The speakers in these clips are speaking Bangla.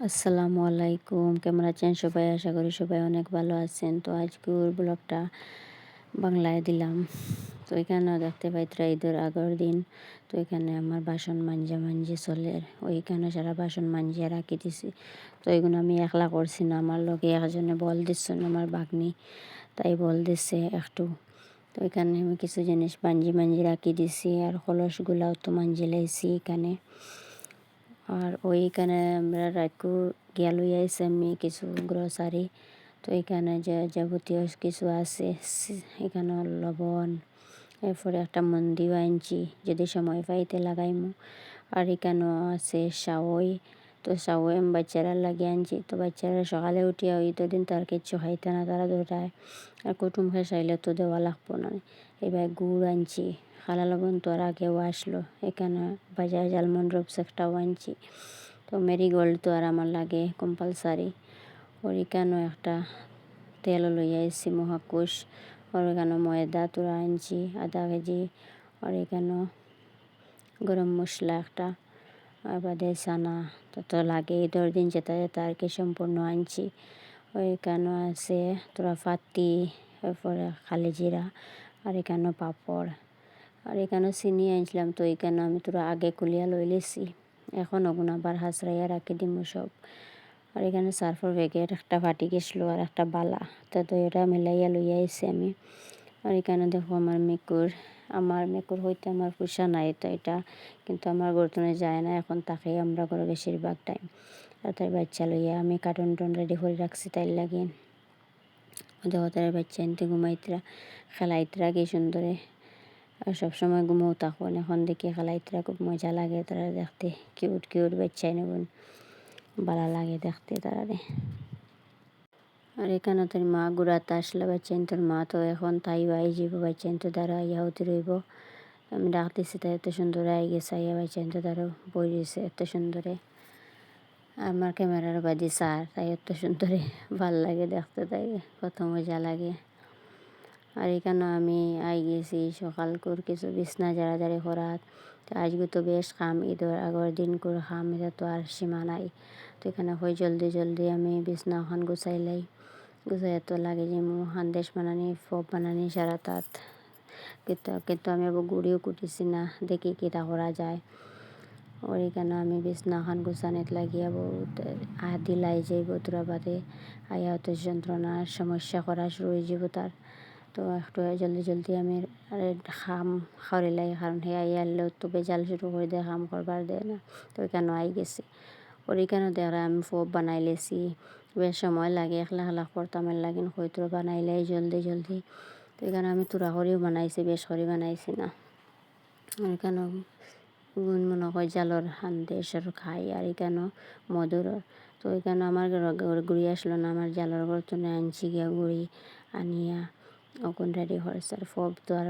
আসসালামু আলাইকুম, কেমন আছেন সবাই? আশা করি সবাই অনেক ভালো আছেন। তো আজকের ব্লগটা বাংলায় দিলাম। তো এখানে দেখতে পাইতরা ঈদের আগের দিন। তো এখানে আমার বাসন মাঞ্জি চলে, ওইখানে সারা বাসন মাঞ্জিয়া রাখি দিছি। তো এগুলো আমি একলা করছি না, আমার লগে একজনে বল দিচ্ছেন, আমার বাগনি, তাই বল দিচ্ছে একটু। তো এখানে আমি কিছু জিনিস মাঞ্জি রাখি দিছি, আর কলসগুলাও তো মাঞ্জি লাইছি এখানে। আর ওইখানে আমরা রাখু গিয়া লই আইছি আমি কিছু গ্রসারি। তো এখানে যে যাবতীয় কিছু আছে, এখানে লবণ, এরপরে একটা মন্দিও আনছি যদি সময় পাইতে লাগাইমু। আর এখানেও আছে সাওই। তো সাওই আমি বাচ্চারা লাগিয়ে আনছি। তো বাচ্চারা সকালে উঠিয়া ওই তো দিন তার কিচ্ছু খাইতে না, তারা দৌড়ায়। আর কুটুম খাইলে তো দেওয়া লাগবো না। এবার গুড় আনছি, কালা লবণ তো আর আগেও আসলো। এখানে বাজাজ আলমন্ড ড্রপস একটাও আনছি। তো মেরিগোল্ড তো আর আমার লাগে কম্পালসারি। ওর এখানেও একটা তেল লইয়া আইছি মহাকুশ। আর এখানে ময়দা তোরা আনছি আধা কেজি। আর এখানেও গরম মশলা একটা, আর বাদে সানা তো লাগে ঈদের দিন যেটা যেটা আর কি সম্পূর্ণ আনছি। ওইখানেও আছে তোরা ফাতি, এরপরে খালি জিরা, আর এখানেও পাপড়, আর এখানেও চিনি আনছিলাম। তো এখানে আমি তোরা আগে কুলিয়া লই লেছি, এখন ওগুলো আবার হাসরাইয়া রাখি দিমু সব। আর এখানে সার্ফের প্যাকেট একটা ফাটি গেছিলো, আর একটা বালা, তো এটা মিলাইয়া লইয়া আইছি আমি। আর এখানে দেখো আমার মেকুর হইতে আমার পোষা নাই, তো এটা কিন্তু আমার বর্তমানে যায় না এখন, তাকেই আমরা করে বেশিরভাগ টাইম। আর তার বাচ্চা লইয়া আমি কার্টুন রেডি করে রাখছি তাই লাগে। দেখো তার বাচ্চা এনতে ঘুমাইতরা, খেলাইতরা কি সুন্দরে। আর সবসময় ঘুমোও তখন, এখন দেখি খেলাইতরা খুব মজা লাগে, তারা দেখতে কিউট বাচ্চাই নেবেন, ভালো লাগে দেখতে তারারে। আর এখানে তোর মা গুড়াতে আসলে বাচ্চান, তোর মা তো এখন তাই আই যাব, বাচ্চান তো দ্বারা ইয়া হতে রইব। আমি ডাকতেছি তাই এত সুন্দর আই গেছে, আইয়া বাচ্চান তো দ্বারা বই রয়েছে এত সুন্দরে। আমার ক্যামেরার বাদি সার, তাই এত সুন্দরে ভাল লাগে দেখতে, তাই কত মজা লাগে। আর এখানে আমি আই গেছি সকাল করে কিছু বিছনা জাড়াজাড়ি করার। তো আজকে তো বেশ খাম, ঈদের আগের দিন করে খাম, এটা তো আর সীমা নাই। তো এখানে হয়ে জলদি আমি বিছনা ওখান গুছাইলাই। গুছাইয়া তো লাগে যে হান্দেশ বানানি, ফপ বানানি সারা তাত। কিন্তু আমি আবার গুড়িও কুটিছি না, দেখি কিটা করা যায়। ওর এখানে আমি বিছনাখান গুছানিত লাগিয়া বহুত দিলাই যাইব, তোরা বাদে আয়া অত যন্ত্রণার সমস্যা করা শুরু হয়ে যাব তার। তো একটু জলদি আমি খাম খাওয়াইলাই, কারণ হে আই আনলেও তো বেজাল শুরু করে দেয়, খাম করবার দেয় না। তো এখানে আই গেছি। ওর এখানে দেখা আমি ফপ বানাই লেছি, বেশ সময় লাগে, একলা করতাম লাগিন হয়তো বানাইলাই জলদি। তো এখানে আমি তুরা করেও বানাইছি, বেশ করে বানাইছি না। আর এখানে মনে হয় জালর হান্দেশর খাই, আর এখানে মধুর। তো এখানে আমার গুড়ি আসলো না, আমার জালর বর্তনে আনছি গিয়া গুড়ি আনিয়া ওখান রেডি হয়েছে। আর ফব তো আর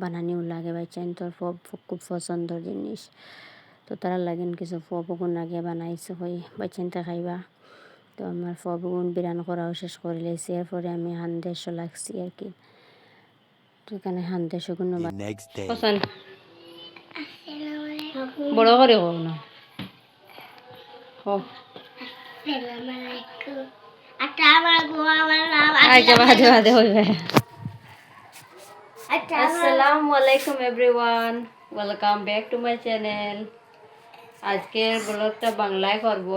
বানানিও লাগে, বাচ্চান তোর ফব খুব পছন্দর জিনিস। তো তারা লাগেন কিছু ফব ওগুন আগে বানাইছে হই বাচ্চানটা খাইবা। তো আমার ফব ওগুন বিরান করাও শেষ করে লেছি, এরপরে আমি হান্দেশও লাগছি আর কি। তো এখানে হান্দেশ ওগুন বড় করে হোক না হোক। বাদে হইবে। আসসালামু আলাইকুম everyone, welcome back to my channel. আজকের ব্লগটা বাংলায় করব।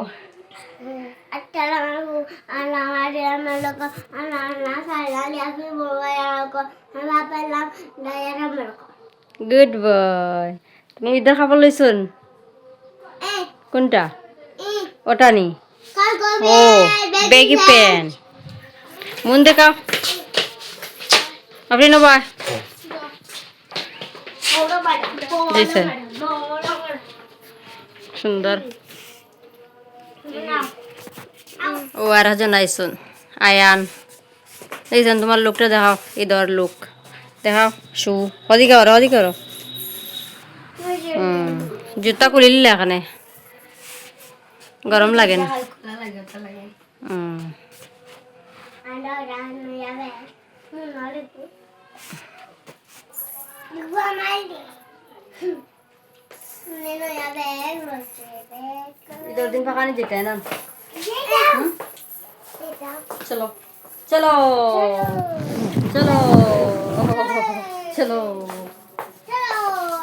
Good boy. তুমি ইদার খাবার লইছুন কোনটা? ওটা নি? ও বেগি প্যান মন দেখাও আপনি নবা দিয়েছেন সুন্দর। ও আর হাজন আইসুন আয়ান, এইজন তোমার লুকটা দেখাও, ঈদর লুক দেখাও। শু হদিকে করো জুতা খুলে নিলে এখানে গরম লাগে না। ঈদের দিন ফাঁকানি যেতে না, চলো চলো চলো চলো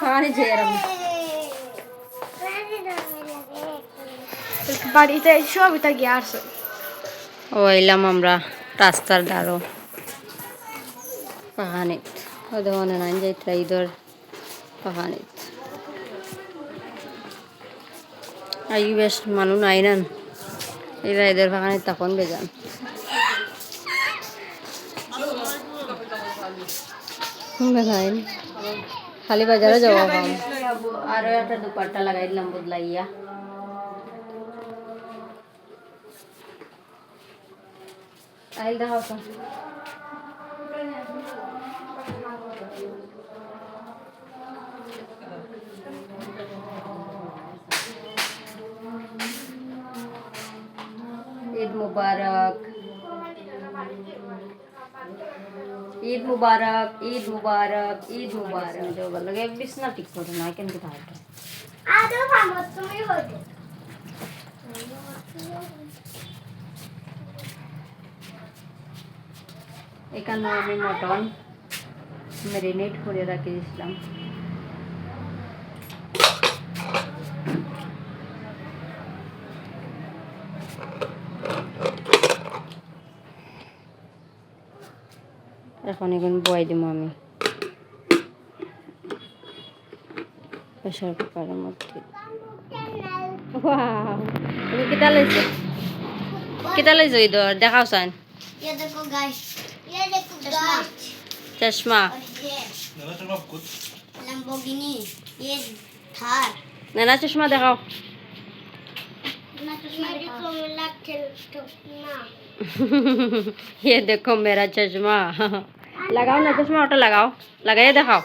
পানি ঝেড়াম বাড়িতে সবটা গিয়ে আসে ও এলাম আমরা রাস্তার ধারো পাহানিত ওদের মনে নাই যাইত্রা ঈদর পাহানিত আই বেশ মানুষ নাই না এরা এদের পাহানিত তখন বেজান বেজাইন খালি বাজারে যাবো আরো একটা দুপাট্টা লাগাই দিলাম বদলাইয়া আইল দেখাও তো ঈদ মুবারক ঈদ মুবারক ঈদ মুবারক ঈদ মুবারক দেব লাগে বিছনা ঠিক করে না কেন কি থাকে আদো ভালো তুমি হইতে এখানে আমি মটন ম্যারিনেট করে রাখি দিয়েছিলাম এখন এখন বয় দিব আমি প্রেসার কুকারের মধ্যে তুমি কিতা লাইছো ইদর দেখাও সাইন ये देखो गाइस ये देखो गाइस চশমা लैम्बोर्गिनी ये थार नाना चश्मा देखाओ मेरे को मिला चश्मा ये देखो मेरा चश्मा लगाओ ना चश्मा ओटा लगाओ लगाइए दिखाओ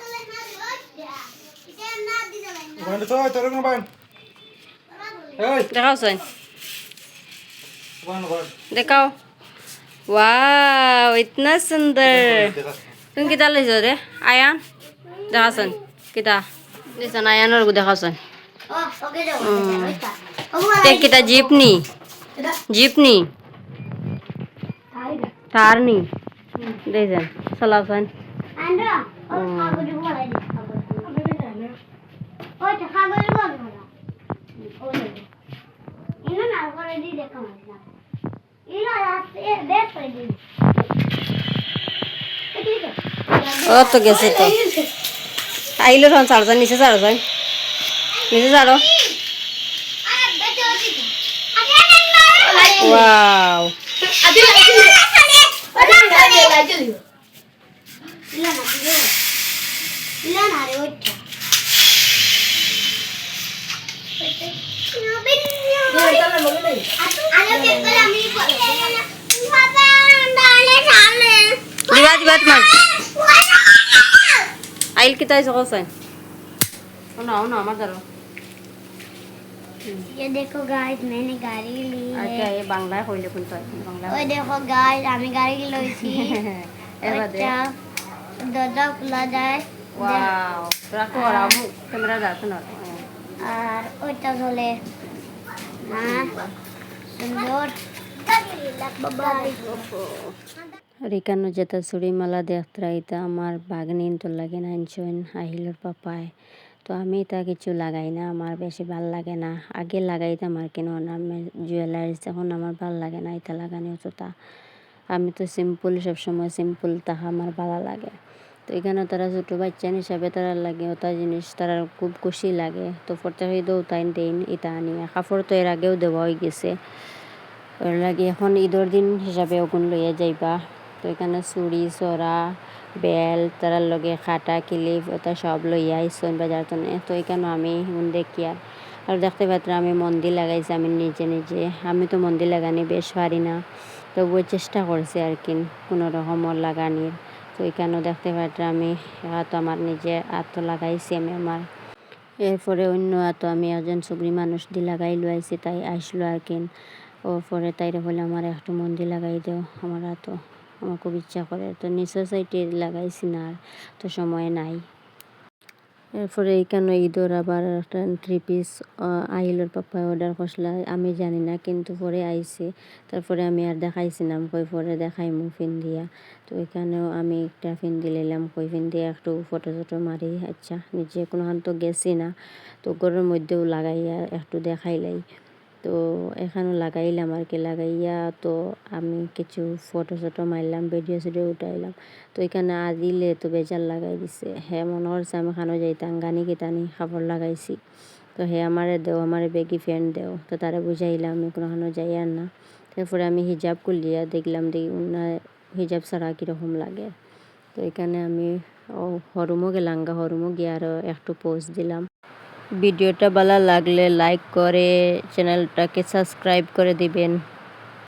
दिखाओ सोन दिखाओ वाह इतना सुंदर तुम किता ले जो रे आयान देखा सन किता लिसन आयान और देखा सन ओ ओके दो ते किता जीपनी तारनी देखन चलाओ सन आंद्रा ओ कागज बोला दे ओ कागज बोला ओ इना ना करे दी देखो मतलब इना रास्ते देख कर दी ও তো গেছে তো আইলো তখন চারো নিচে চারো যাই নিচে চারো ওয়াও দিবা দিবা তোমার আইল কিতা হয়েছে কোসাই ও না আমার ধরো ये देखो गाइस मैंने गाड़ी ली আচ্ছা है এই বাংলায় কইলে কোন তো বাংলা ओए देखो गाइस আমি গাড়ি লইছি এবার দে এটা দরজা খোলা যায় ওয়াও রাখো আর আমু ক্যামেরা যাচ্ছে না আর ওইটা ধরে হ্যাঁ সুন্দর বাবাই রিকানো যেটা চুরি মালা দেখতরা এটা আমার বাগনিন তো লাগে না আনছেন আহিলর পাপায় তো আমি তা কিছু লাগাই না আমার বেশি ভাল লাগে না আগে লাগাইতাম আর কেন আমি জুয়েলারিস এখন আমার ভাল লাগে না এটা লাগানি অতটা আমি তো সিম্পল সবসময় সিম্পল তাহা আমার ভালো লাগে তো এখানে তারা ছোটো বাচ্চা হিসাবে তারা লাগে ওটা জিনিস তারা খুব খুশি লাগে তো প্রত্যেক ঈদেও তাই দেন এটা আনিয়ে কাপড় তো এর আগেও দেওয়া হয়ে গেছে ওর লাগে এখন ঈদের দিন হিসাবে ওগুন লইয়া যাইবা তো এখানে চুড়ি চড়া বেল তারার লগে খাটা ক্লিপ ওটা সব লইয়া আইসন বাজার তো এখানে আমি দেখি আর দেখতে পাত্র আমি মন্দির লাগাইছি আমি নিজে আমি তো মন্দির লাগানি বেশ পারি না তবুও চেষ্টা করছি আর কি কোনো রকমের লাগানির তো এখানেও দেখতে পাত্র আমি হাত আমার নিজে হাত লাগাইছি আমি আমার এরপরে অন্য হাত আমি একজন চুবড়ি মানুষ দি লাগাই লইছি তাই আসলো আর কি ও পরে তাইরে বলে আমার একটু মন্দির লাগাই দেও আমার হাতও আমার খুব ইচ্ছা করে তো নিচের সাইডে লাগাইছি না আর তো সময় নাই এরপরে এইখানে ঈদর আবার একটা 3 পিস আইলোর পাপ্পা অর্ডার করছিল, আমি জানি না কিন্তু পরে আইছে। তারপরে আমি আর দেখাইছিলাম, কই পরে দেখাইমু ফিন্দিয়া। তো এখানেও আমি একটা ফিন্দি লইলাম, কই ফিন্দিয়া একটু ফটো টটো মারি। আচ্ছা নিজে কোনোখান তো গেছি না, তো ঘরের মধ্যেও লাগাইয়া একটু দেখাইলাই। তো এখানেও লাগাইলাম আর কি, লাগাইয়া তো আমি কিছু ফটো শটো মারলাম, ভিডিও সিডিও উঠাইলাম। তো এখানে আদিলে তো বেজার লাগাই দিছে, হ্যাঁ মনে করছে আমি খানো যাইতাম গানি গীতানি কাপড় লাগাইছি। তো হে আমারে দেও, আমারে বেগি ফ্যান্ট দেও, তো তারা বুঝাইলাম আমি কোনোখানো যাই আর না। তারপরে আমি হিজাব খুলিয়া দেখলাম, দেখি না হিজাব ছাড়া কীরকম লাগে। তো এখানে আমি হরুমও গেলাঙ্গা, হরুমও গিয়ে আরও একটু পোস্ট দিলাম। ভিডিওটা ভালো লাগলে লাইক করে চ্যানেলটাকে সাবস্ক্রাইব করে দিবেন।